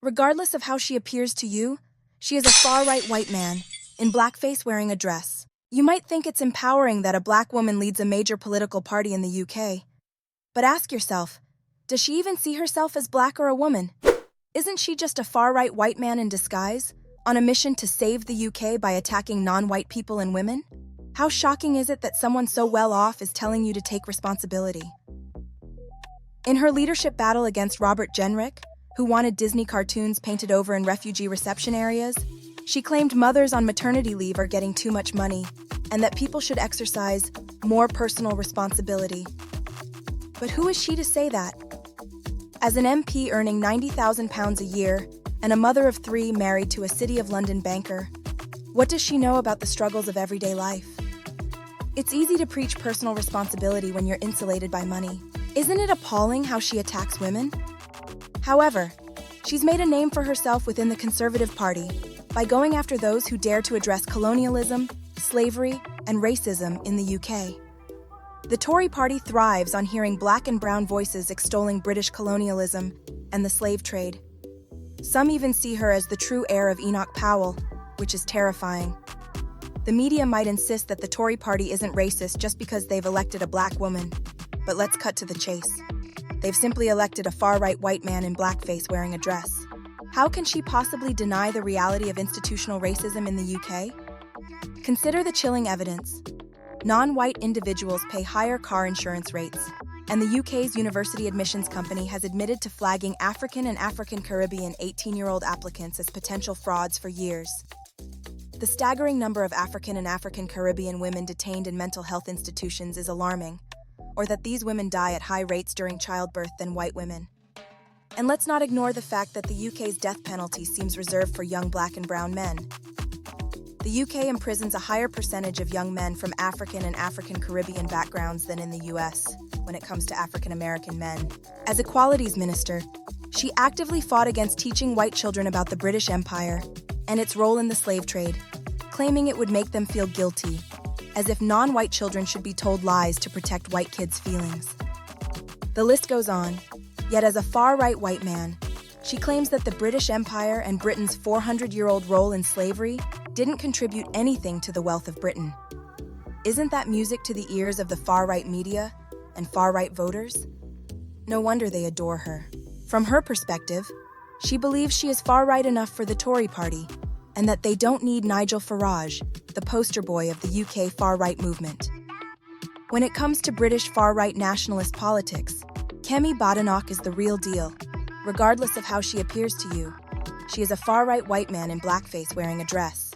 Regardless of how she appears to you, she is a far-right white man, in blackface wearing a dress. You might think it's empowering that a black woman leads a major political party in the UK. But ask yourself, does she even see herself as black or a woman? Isn't she just a far-right white man in disguise, on a mission to save the UK by attacking non-white people and women? How shocking is it that someone so well off is telling you to take responsibility? In her leadership battle against Robert Jenrick, who wanted Disney cartoons painted over in refugee reception areas, she claimed mothers on maternity leave are getting too much money and that people should exercise more personal responsibility. But who is she to say that? As an MP earning £90,000 a year and a mother of 3 married to a City of London banker, what does she know about the struggles of everyday life? It's easy to preach personal responsibility when you're insulated by money. Isn't it appalling how she attacks women? However, she's made a name for herself within the Conservative Party by going after those who dare to address colonialism, slavery, and racism in the UK. The Tory party thrives on hearing black and brown voices extolling British colonialism and the slave trade. Some even see her as the true heir of Enoch Powell, which is terrifying. The media might insist that the Tory party isn't racist just because they've elected a black woman, but let's cut to the chase. They've simply elected a far-right white man in blackface wearing a dress. How can she possibly deny the reality of institutional racism in the UK? Consider the chilling evidence. Non-white individuals pay higher car insurance rates, and the UK's university admissions company has admitted to flagging African and African Caribbean 18-year-old applicants as potential frauds for years. The staggering number of African and African Caribbean women detained in mental health institutions is alarming, or that these women die at high rates during childbirth than white women. And let's not ignore the fact that the UK's death penalty seems reserved for young black and brown men. The UK imprisons a higher percentage of young men from African and African Caribbean backgrounds than in the US when it comes to African American men. As Equalities Minister, she actively fought against teaching white children about the British Empire and its role in the slave trade, claiming it would make them feel guilty, as if non-white children should be told lies to protect white kids' feelings. The list goes on, yet as a far-right white man, she claims that the British Empire and Britain's 400-year-old role in slavery didn't contribute anything to the wealth of Britain. Isn't that music to the ears of the far-right media and far-right voters? No wonder they adore her. From her perspective, she believes she is far-right enough for the Tory party and that they don't need Nigel Farage, the poster boy of the UK far-right movement. When it comes to British far-right nationalist politics, KEMI Badenoch is the real deal. Regardless of how she appears to you, she is a far-right white man in blackface wearing a dress.